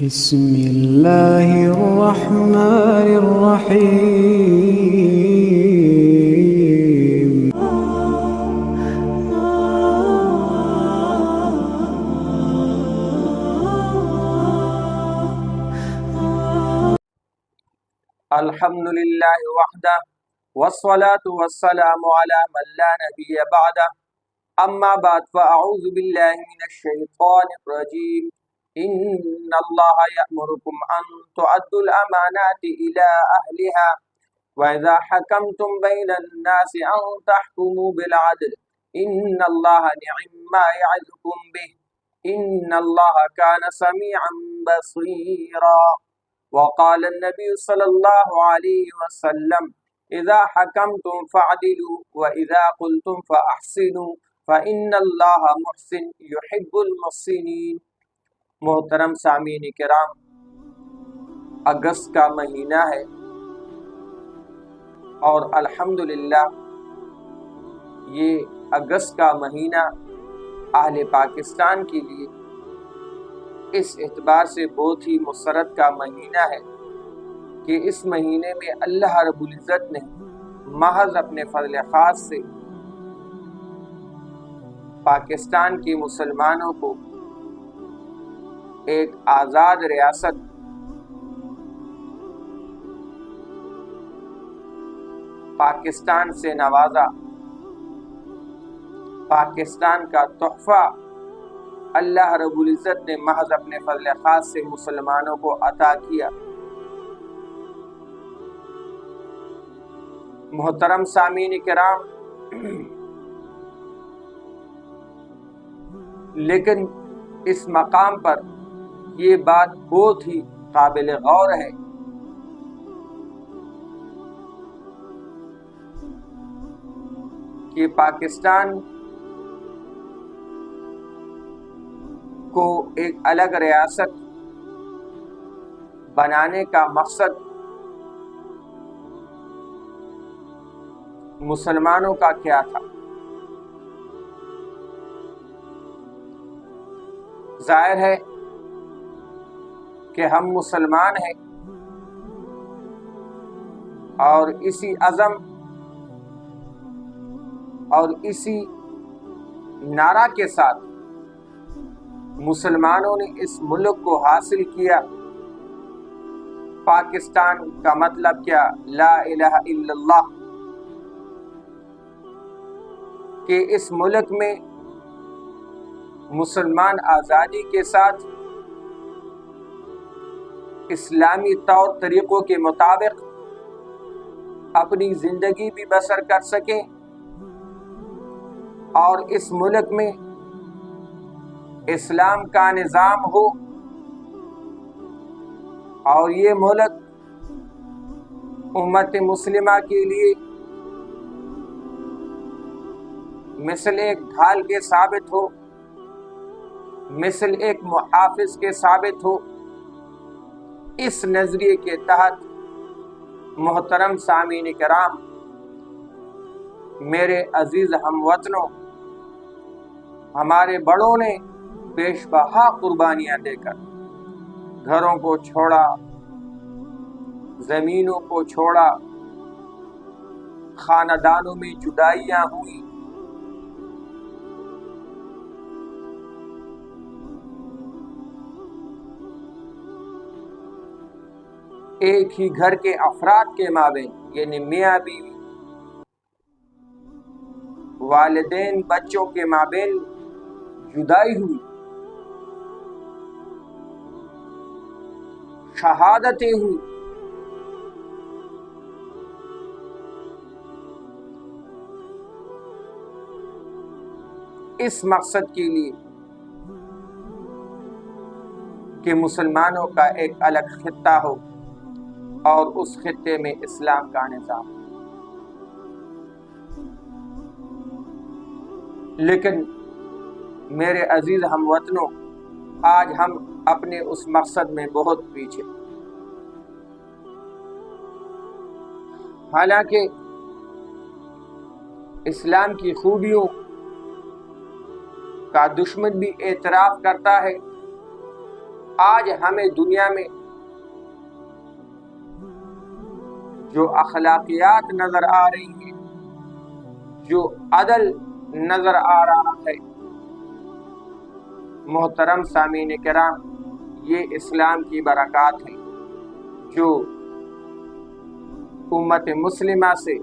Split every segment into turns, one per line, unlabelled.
بسم اللہ الرحمن الرحیم۔
الحمد للہ وحدہ والصلاة والسلام علی من لا نبی بعدہ، اما بعد فاعوذ باللہ من الشیطان الرجیم۔ ان اللہ یأمرکم ان تؤدوا الامانات الى اہلها واذا حکمتم بین الناس ان تحکموا بالعدل ان اللہ نعم ما یعظکم به ان اللہ کان سمیعا بصیرا۔ وقال النبي صلى الله عليه وسلم اذا حكمتم فعدلوا واذا قلتم فاحسنوا فان الله محسن يحب المحسنين۔ محترم سامعین کرام، اگست کا مہینہ ہے اور الحمدللہ یہ اگست کا مہینہ اہل پاکستان کے لیے اس اعتبار سے بہت ہی مسرت کا مہینہ ہے کہ اس مہینے میں اللہ رب العزت نے محض اپنے فضل خاص سے پاکستان کے مسلمانوں کو ایک آزاد ریاست پاکستان سے نوازا۔ پاکستان کا تحفہ اللہ رب العزت نے محض اپنے فضل خاص سے مسلمانوں کو عطا کیا۔ محترم سامعین کرام، لیکن اس مقام پر یہ بات بہت ہی قابل غور ہے کہ پاکستان کو ایک الگ ریاست بنانے کا مقصد مسلمانوں کا کیا تھا؟ ظاہر ہے کہ ہم مسلمان ہیں اور اسی عزم اور اسی نعرہ کے ساتھ مسلمانوں نے اس ملک کو حاصل کیا۔ پاکستان کا مطلب کیا؟ لا الہ الا اللہ، کہ اس ملک میں مسلمان آزادی کے ساتھ اسلامی طور طریقوں کے مطابق اپنی زندگی بھی بسر کر سکیں اور اس ملک میں اسلام کا نظام ہو اور یہ ملک امت مسلمہ کے لیے مثل ایک ڈھال کے ثابت ہو، مثل ایک محافظ کے ثابت ہو۔ اس نظریے کے تحت محترم سامعین کرام، میرے عزیز ہم وطنوں، ہمارے بڑوں نے بیش بہا قربانیاں دے کر گھروں کو چھوڑا، زمینوں کو چھوڑا، خاندانوں میں جدائیاں ہوئیں، ایک ہی گھر کے افراد کے مابین یعنی میاں بیوی، والدین بچوں کے مابین جدائی ہوئی، شہادتیں ہوئی۔ اس مقصد کے لیے کہ مسلمانوں کا ایک الگ خطہ ہو اور اس خطے میں اسلام کا نظام۔ لیکن میرے عزیز ہم وطنوں، آج ہم اپنے اس مقصد میں بہت پیچھے۔ حالانکہ اسلام کی خوبیوں کا دشمن بھی اعتراف کرتا ہے آج ہمیں دنیا میں جو اخلاقیات نظر آ رہی ہیں، جو عدل نظر آ رہا ہے، محترم سامعین کرام، یہ اسلام کی برکات ہے جو امت مسلمہ سے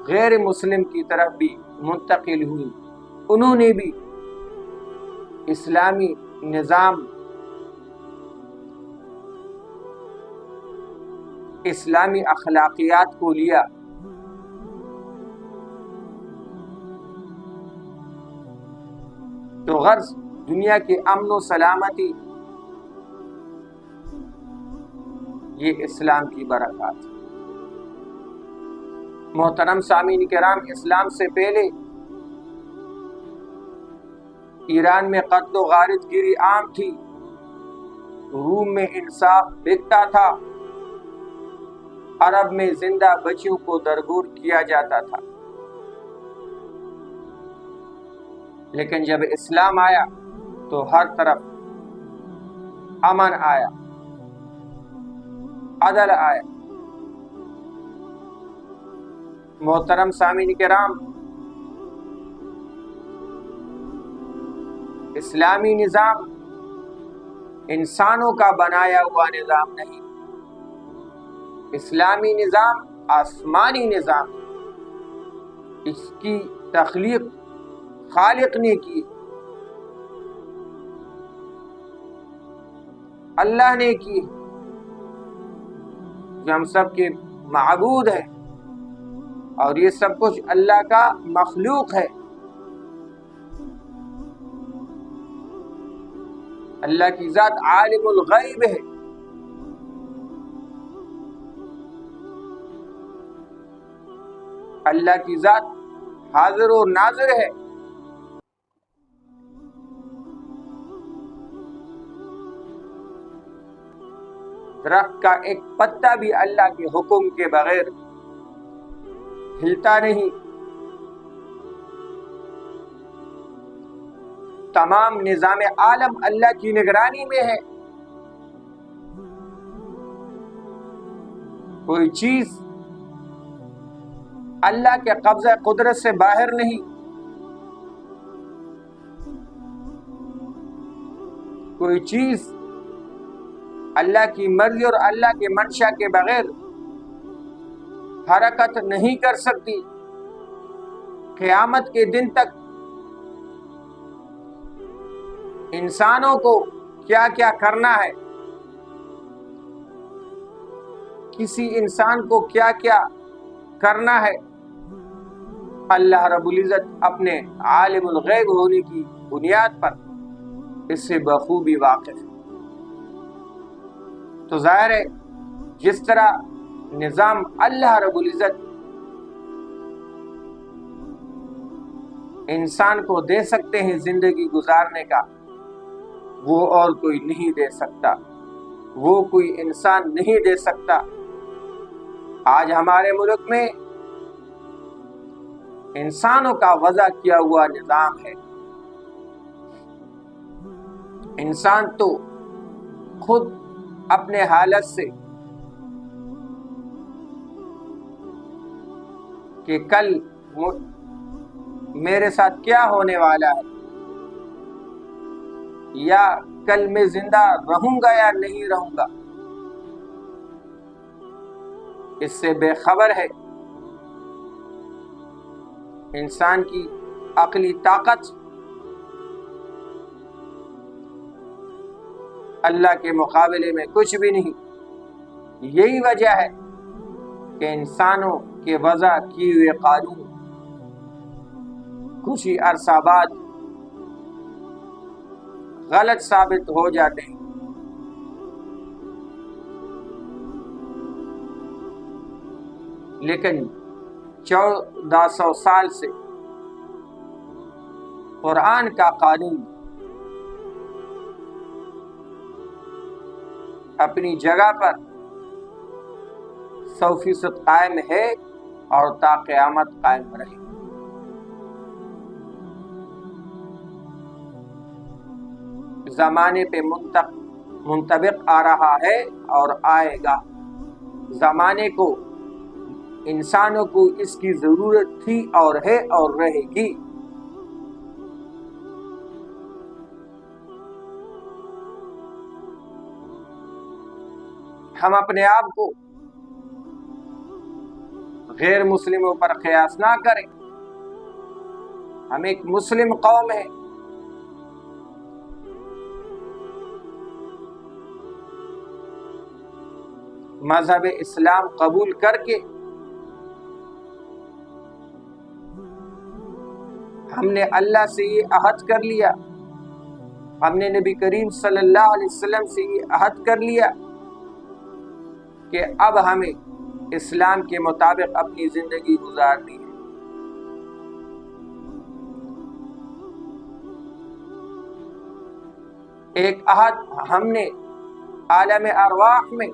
غیر مسلم کی طرف بھی منتقل ہوئی۔ انہوں نے بھی اسلامی نظام، اسلامی اخلاقیات کو لیا۔ تو غرض دنیا کی امن و سلامتی یہ اسلام کی برکات ہے۔ محترم سامعین کرام، اسلام سے پہلے ایران میں قتل و غارت گیری عام تھی، روم میں انصاف بکتا تھا، عرب میں زندہ بچیوں کو درگور کیا جاتا تھا۔ لیکن جب اسلام آیا تو ہر طرف امن آیا، عدل آیا۔ محترم سامعین کرام، اسلامی نظام انسانوں کا بنایا ہوا نظام نہیں، اسلامی نظام آسمانی نظام ہے۔ اس کی تخلیق خالق نے کی، اللہ نے کی، جو ہم سب کے معبود ہے، اور یہ سب کچھ اللہ کا مخلوق ہے۔ اللہ کی ذات عالم الغیب ہے، اللہ کی ذات حاضر و ناظر ہے۔ درخت کا ایک پتا بھی اللہ کے حکم کے بغیر ہلتا نہیں۔ تمام نظام عالم اللہ کی نگرانی میں ہے۔ کوئی چیز اللہ کے قبضہ قدرت سے باہر نہیں، کوئی چیز اللہ کی مرضی اور اللہ کے منشا کے بغیر حرکت نہیں کر سکتی۔ قیامت کے دن تک انسانوں کو کیا کیا کرنا ہے، کسی انسان کو کیا کیا کرنا ہے، اللہ رب العزت اپنے عالم الغیب ہونے کی بنیاد پر اس سے بخوبی واقف ہے۔ تو ظاہر ہے جس طرح نظام اللہ رب العزت انسان کو دے سکتے ہیں زندگی گزارنے کا، وہ اور کوئی نہیں دے سکتا، وہ کوئی انسان نہیں دے سکتا۔ آج ہمارے ملک میں انسانوں کا وضع کیا ہوا نظام ہے۔ انسان تو خود اپنے حالت سے کہ کل میرے ساتھ کیا ہونے والا ہے، یا کل میں زندہ رہوں گا یا نہیں رہوں گا، اس سے بے خبر ہے۔ انسان کی عقلی طاقت اللہ کے مقابلے میں کچھ بھی نہیں۔ یہی وجہ ہے کہ انسانوں کے وضع کیے ہوئے قانون کچھ ہی عرصہ بعد غلط ثابت ہو جاتے ہیں۔ لیکن 1400 سال سے قرآن کا قانون اپنی جگہ پر 100% قائم ہے اور تا قیامت قائم رہے۔ زمانے پہ منطبق آ رہا ہے اور آئے گا۔ زمانے کو، انسانوں کو اس کی ضرورت تھی اور ہے اور رہے گی۔ ہم اپنے آپ کو غیر مسلموں پر قیاس نہ کریں۔ ہم ایک مسلم قوم ہیں۔ مذہب اسلام قبول کر کے ہم نے اللہ سے یہ عہد کر لیا، ہم نے نبی کریم صلی اللہ علیہ وسلم سے یہ عہد کر لیا کہ اب ہمیں اسلام کے مطابق اپنی زندگی گزارنی ہے۔ ایک عہد ہم نے عالم ارواح میں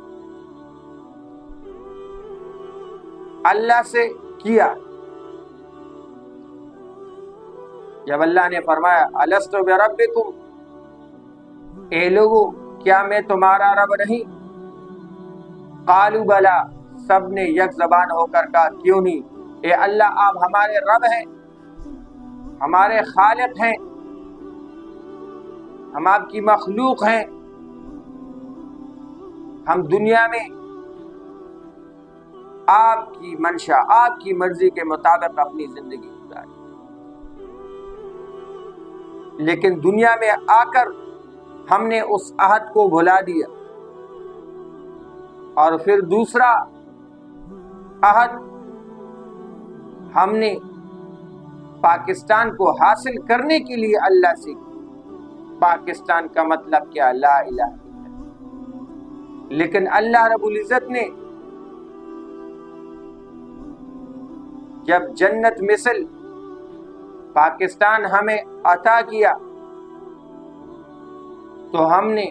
اللہ سے کیا، جب اللہ نے فرمایا الست بربکم، اے لوگو کیا میں تمہارا رب نہیں؟ قالوا بلا، سب نے یک زبان ہو کر کہا کیوں نہیں، اے اللہ آپ ہمارے رب ہیں، ہمارے خالق ہیں، ہم آپ کی مخلوق ہیں، ہم دنیا میں آپ کی منشا، آپ کی مرضی کے مطابق اپنی زندگی گزاریں، لیکن دنیا میں آ کر ہم نے اس عہد کو بھلا دیا، اور پھر دوسرا عہد ہم نے پاکستان کو حاصل کرنے کے لیے اللہ سے، پاکستان کا مطلب کیا؟ لا الہ الا اللہ۔ لیکن اللہ رب العزت نے جب جنت مثل پاکستان ہمیں عطا کیا تو ہم نے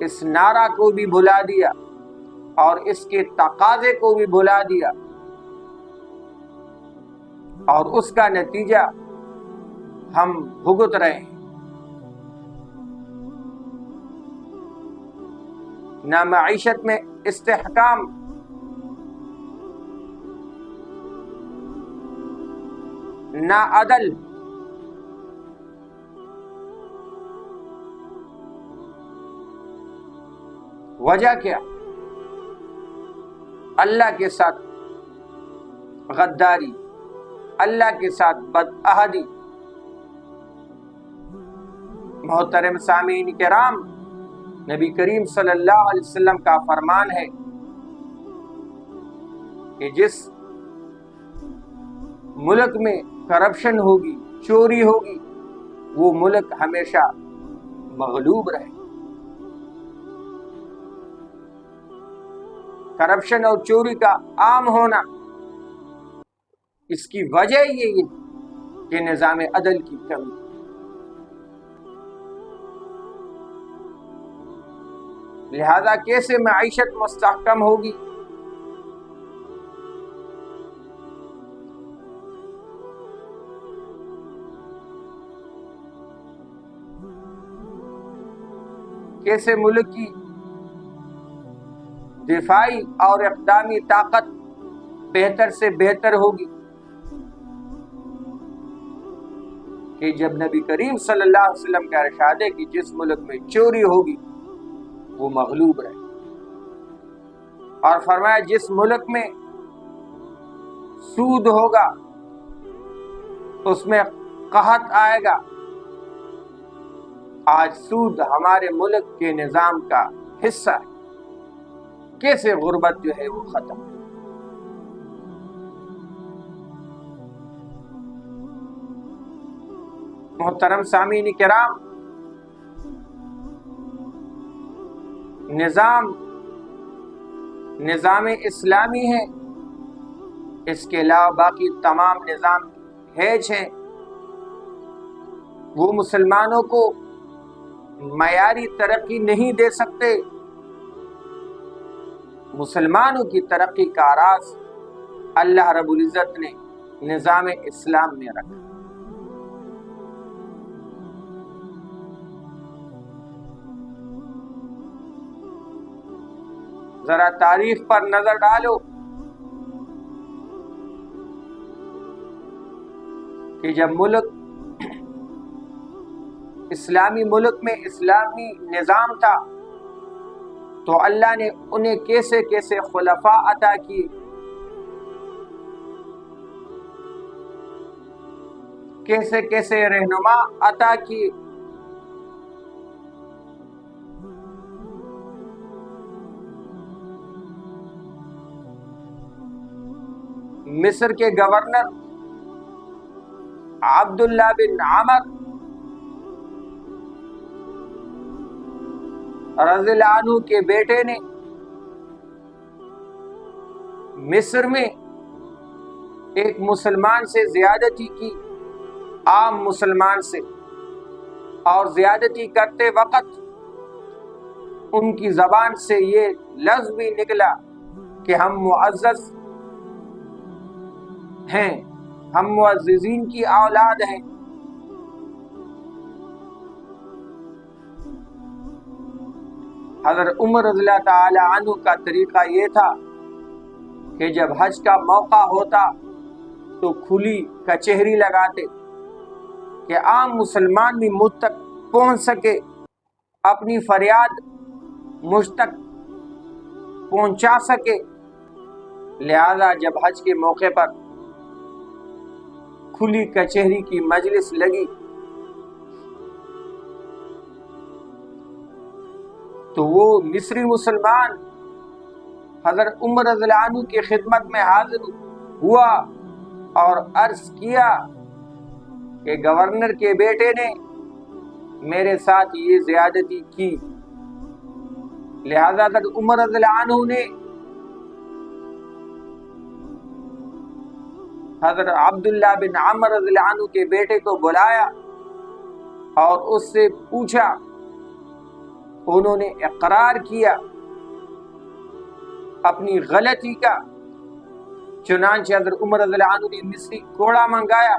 اس نعرہ کو بھی بھلا دیا اور اس کے تقاضے کو بھی بھلا دیا، اور اس کا نتیجہ ہم بھگت رہے ہیں۔ نہ معیشت میں استحکام، نہ عدل، وجہ کیا؟ اللہ کے ساتھ غداری، اللہ کے ساتھ بدعہدی۔ محترم سامعین کرام، نبی کریم صلی اللہ علیہ وسلم کا فرمان ہے کہ جس ملک میں کرپشن ہوگی، چوری ہوگی، وہ ملک ہمیشہ مغلوب رہے۔ کرپشن اور چوری کا عام ہونا، اس کی وجہ یہ ہے کہ نظام عدل کی کمی۔ لہذا کیسے معیشت مستحکم ہوگی؟ کیسے ملک کی دفاعی اور اقدامی طاقت بہتر سے بہتر ہوگی؟ کہ جب نبی کریم صلی اللہ علیہ وسلم کا ارشاد ہے کہ جس ملک میں چوری ہوگی وہ مغلوب رہے، اور فرمایا جس ملک میں سود ہوگا اس میں قحط آئے گا۔ آج سود ہمارے ملک کے نظام کا حصہ ہے۔ کیسے غربت جو ہے وہ ختم۔ محترم سامعین کرام، نظام اسلامی ہے، اس کے علاوہ باقی تمام نظام ہیج ہیں، وہ مسلمانوں کو معیاری ترقی نہیں دے سکتے۔ مسلمانوں کی ترقی کا راز اللہ رب العزت نے نظام اسلام میں رکھا۔ ذرا تاریخ پر نظر ڈالو کہ جب اسلامی ملک میں اسلامی نظام تھا تو اللہ نے انہیں کیسے کیسے خلفاء عطا کیے، کیسے کیسے رہنما عطا کیے۔ مصر کے گورنر عبداللہ بن عمر رضی اللہ عنہ کے بیٹے نے مصر میں ایک مسلمان سے زیادتی کی، عام مسلمان سے، اور زیادتی کرتے وقت ان کی زبان سے یہ لفظ بھی نکلا کہ ہم معزز ہیں، ہم معززین کی اولاد ہیں۔ حضرت عمر رضی اللہ تعالی عنہ کا طریقہ یہ تھا کہ جب حج کا موقع ہوتا تو کھلی کچہری لگاتے کہ عام مسلمان بھی مجھ تک پہنچ سکے، اپنی فریاد مجھ تک پہنچا سکے۔ لہذا جب حج کے موقع پر کھلی کچہری کی مجلس لگی تو وہ مصری مسلمان حضرت عمر رضی اللہ عنہ کی خدمت میں حاضر ہوا اور عرض کیا کہ گورنر کے بیٹے نے میرے ساتھ یہ زیادتی کی، لہذا حضرت عمر رضی اللہ عنہ نے حضرت عبداللہ بن عمر رضی اللہ عنہ کے بیٹے کو بلایا اور اس سے پوچھا۔ انہوں نے اقرار کیا اپنی غلطی کا۔ چنانچہ حضرت عمر رضی اللہ عنہ نے مصری کوڑا منگایا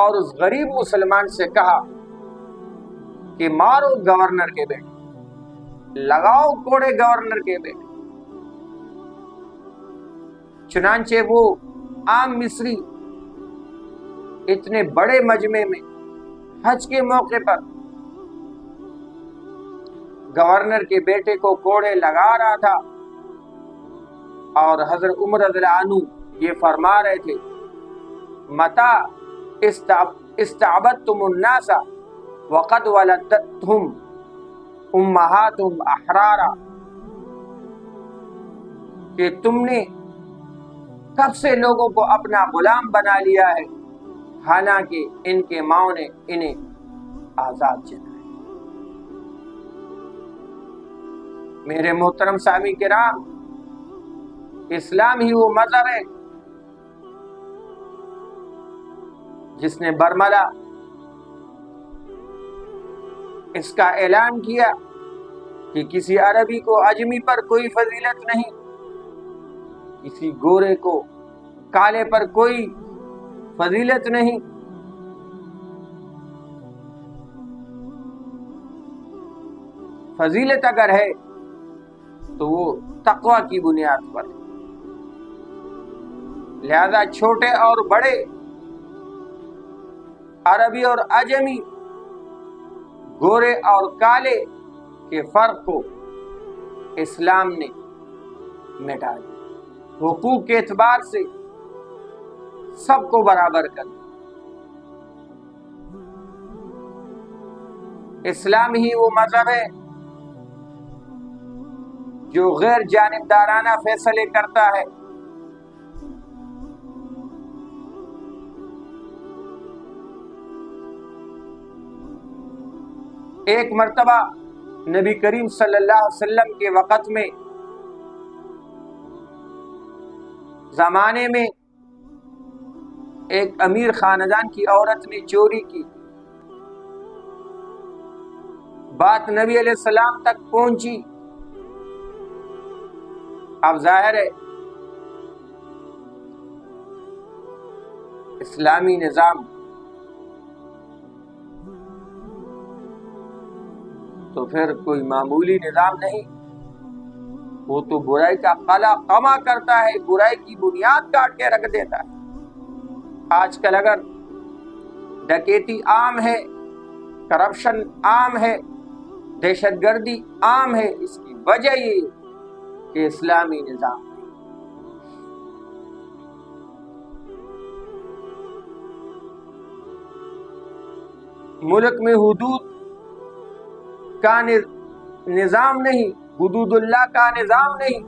اور اس غریب مسلمان سے کہا کہ مارو گورنر کے بیٹے، لگاؤ کوڑے گورنر کے بیٹے۔ چنانچہ وہ عام مصری اتنے بڑے مجمع میں حج کے موقع پر گورنر کے بیٹے کو کوڑے لگا رہا تھا، اور حضرت عمر رضی اللہ عنہ یہ فرما رہے تھے متا استعبدتم الناس وقد ولدتهم امہاتهم احرارا، کہ تم نے کب سے لوگوں کو اپنا غلام بنا لیا ہے حالانکہ ان کے ماؤں نے انہیں آزاد جنا۔ میرے محترم سامع کرام، اسلام ہی وہ مذہب ہے جس نے برملا اس کا اعلان کیا کہ کسی عربی کو اجمی پر کوئی فضیلت نہیں، کسی گورے کو کالے پر کوئی فضیلت نہیں۔ فضیلت اگر ہے تو وہ تقوی کی بنیاد پر، لہذا چھوٹے اور بڑے، عربی اور اجمی، گورے اور کالے کے فرق کو اسلام نے مٹا دیا، حقوق کے اعتبار سے سب کو برابر کر دیا۔ اسلام ہی وہ مذہب ہے جو غیر جانبدارانہ فیصلے کرتا ہے۔ ایک مرتبہ نبی کریم صلی اللہ علیہ وسلم کے وقت میں زمانے میں ایک امیر خاندان کی عورت نے چوری کی، بات نبی علیہ السلام تک پہنچی۔ اب ظاہر ہے اسلامی نظام تو پھر کوئی معمولی نظام نہیں، وہ تو برائی کا قلع قمع کرتا ہے، برائی کی بنیاد کاٹ کے رکھ دیتا ہے۔ آج کل اگر ڈکیتی عام ہے، کرپشن عام ہے، دہشت گردی عام ہے، اس کی وجہ یہ کہ اسلامی نظام ملک میں حدود کا نظام نہیں، حدود اللہ کا نظام نہیں۔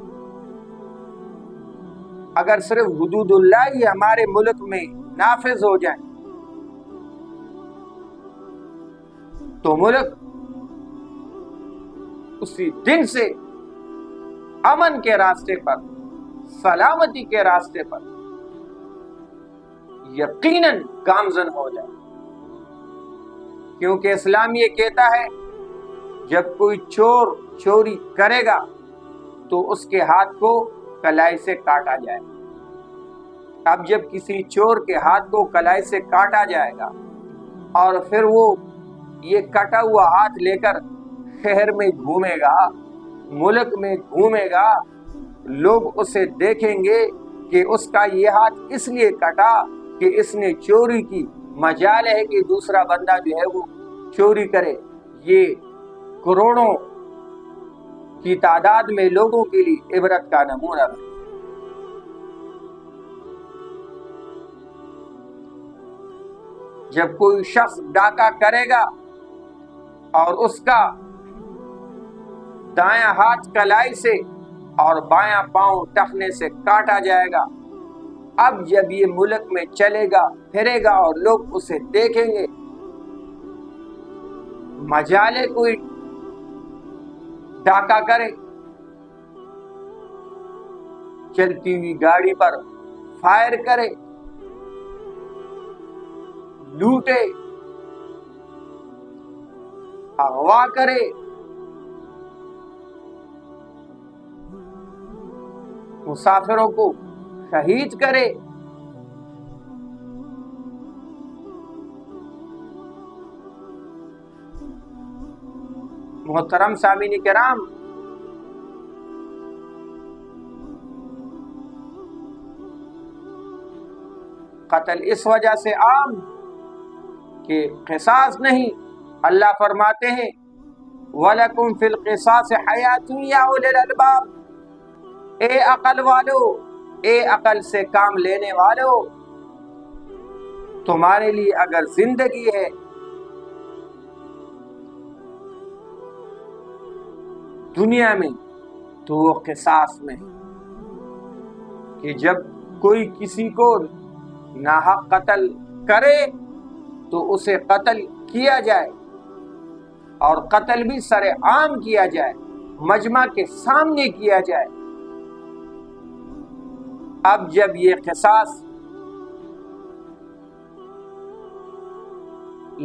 اگر صرف حدود اللہ ہی ہمارے ملک میں نافذ ہو جائیں تو ملک اسی دن سے امن کے راستے پر، سلامتی کے راستے پر یقیناً گامزن ہو جائے، کیونکہ اسلام یہ کہتا ہے جب کوئی چور چوری کرے گا تو اس کے ہاتھ کو کلائی سے کاٹا جائے۔ اب جب کسی چور کے ہاتھ کو کلائی سے کاٹا جائے گا اور پھر وہ یہ کٹا ہوا ہاتھ لے کر شہر میں گھومے گا، ملک میں گھومے گا، لوگ اسے دیکھیں گے کہ اس کا یہ ہاتھ اس لیے کٹا کہ اس نے چوری کی، مجال ہے کہ دوسرا بندہ جو ہے وہ چوری کرے۔ یہ کروڑوں کی تعداد میں لوگوں کے لیے عبرت کا نمونہ ہے۔ جب کوئی شخص ڈاکہ کرے گا اور اس کا دایاں ہاتھ کلائی سے اور بایاں پاؤں ٹخنے سے کاٹا جائے گا، اب جب یہ ملک میں چلے گا پھرے گا اور لوگ اسے دیکھیں گے، مجالے کوئی ڈاکہ کرے، چلتی ہوئی گاڑی پر فائر کرے، لوٹے، اغوا کرے، مسافروں کو شہید کرے، محترم سامعین کرام، قتل اس وجہ سے عام کہ قصاص نہیں۔ اللہ فرماتے ہیں وَلَكُمْ فِي الْقِصَاصِ حَيَاتٌ يَا أُولِي الْأَلْبَابِ، اے عقل والو، اے عقل سے کام لینے والو، تمہارے لیے اگر زندگی ہے دنیا میں تو وہ قصاص میں ہے، کہ جب کوئی کسی کو ناحق قتل کرے تو اسے قتل کیا جائے، اور قتل بھی سر عام کیا جائے، مجمع کے سامنے کیا جائے۔ اب جب یہ قصاص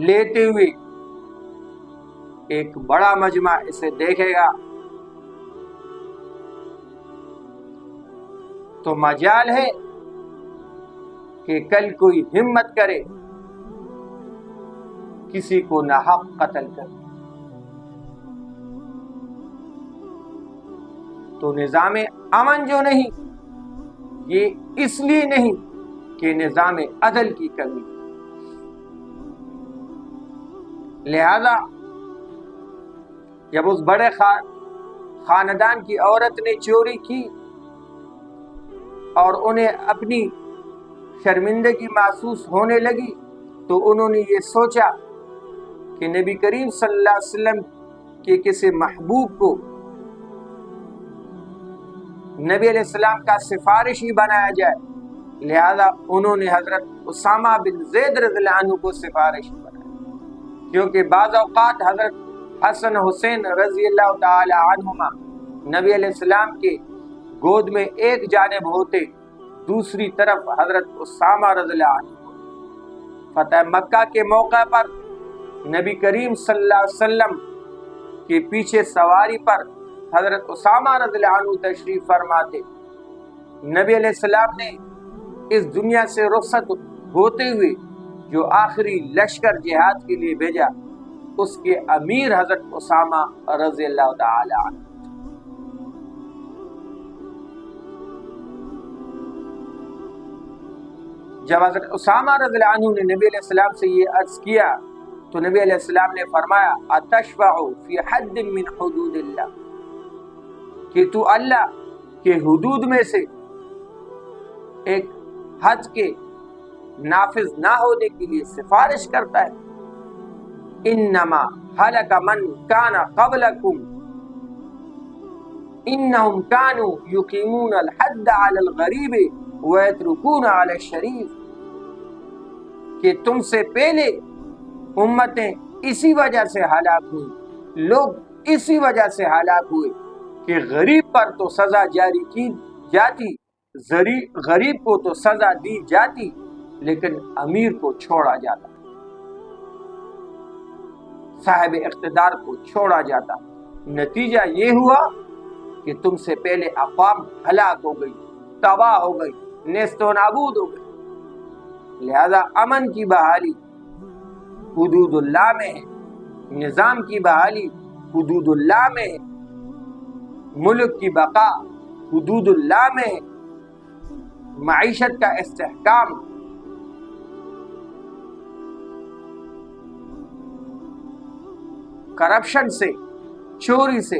لیتے ہوئے ایک بڑا مجمع اسے دیکھے گا تو مجال ہے کہ کل کوئی ہمت کرے کسی کو ناحق قتل کرے۔ تو نظام امن جو نہیں، یہ اس لیے نہیں کہ نظام عدل کی کمی، لہذا جب اس بڑے خاندان کی عورت نے چوری کی اور انہیں اپنی شرمندگی محسوس ہونے لگی تو انہوں نے یہ سوچا کہ نبی کریم صلی اللہ علیہ وسلم کے کسی محبوب کو نبی علیہ السلام کا سفارشی بنایا جائے، لہذا انہوں نے حضرت اسامہ بن زید رضی اللہ عنہ کو سفارشی بنایا، کیونکہ بعض اوقات حضرت حسن حسین رضی اللہ تعالی عنہما نبی علیہ السلام کے گود میں ایک جانب ہوتے، دوسری طرف حضرت اسامہ رضی اللہ عنہ۔ فتح مکہ کے موقع پر نبی کریم صلی اللہ علیہ وسلم کے پیچھے سواری پر حضرت اسامہ رضی اللہ عنہ تشریف فرماتے۔ نبی علیہ السلام نے اس دنیا سے رخصت ہوتے ہوئے جو آخری لشکر جہاد کے لیے بھیجا، اس کے امیر حضرت اسامہ رضی اللہ تعالی عنہ۔ جب حضرت اسامہ رضی اللہ عنہ نے نبی علیہ السلام سے یہ عرض کیا تو نبی علیہ السلام نے فرمایا اتشفع فی حد من حدود اللہ، کہ تو اللہ کے حدود میں سے ایک حد کے نافذ نہ ہونے کے لیے سفارش کرتا ہے۔ انما ہلک من کان قبلکم انہم کانوا یقیمون الحد علی الغریب ویترکون علی الشریف، کہ تم سے پہلے امتیں اسی وجہ سے ہلاک ہوئی، لوگ اسی وجہ سے ہلاک ہوئے کہ غریب پر تو سزا جاری کی جاتی، غریب کو تو سزا دی جاتی لیکن امیر کو چھوڑا جاتا، صاحب اقتدار کو چھوڑا جاتا۔ نتیجہ یہ ہوا کہ تم سے پہلے اقوام ہلاک ہو گئی، تباہ ہو گئی، نیست و نابود ہو گئی۔ لہذا امن کی بحالی حدود اللہ میں ہے، نظام کی بحالی حدود اللہ میں ہے، ملک کی بقا حدود اللہ میں ہے، معیشت کا استحکام کرپشن سے، چوری سے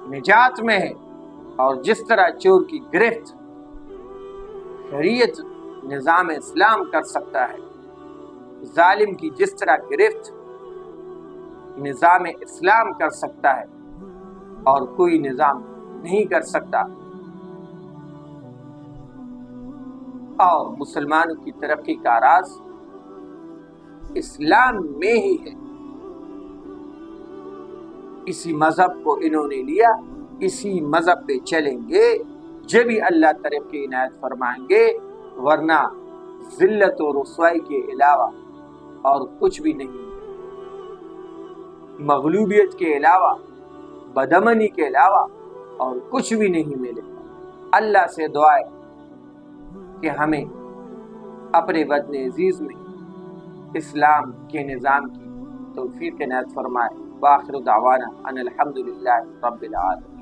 نجات میں ہے، اور جس طرح چور کی گرفت شریعت نظام اسلام کر سکتا ہے، ظالم کی جس طرح گرفت نظام اسلام کر سکتا ہے اور کوئی نظام نہیں کر سکتا، اور مسلمانوں کی ترقی کا راز اسلام میں ہی ہے۔ اسی مذہب کو انہوں نے لیا، اسی مذہب پہ چلیں گے جبھی اللہ ترقی عنایت فرمائیں گے، ورنہ ذلت و رسوائی کے علاوہ اور کچھ بھی نہیں، مغلوبیت کے علاوہ، بدامنی کے علاوہ اور کچھ بھی نہیں ملے۔ اللہ سے دعا ہے کہ ہمیں اپنے وطن عزیز میں اسلام کے نظام کی توفیق عنایت فرمائے۔ وآخر دعوانا ان الحمدللہ رب العالمین۔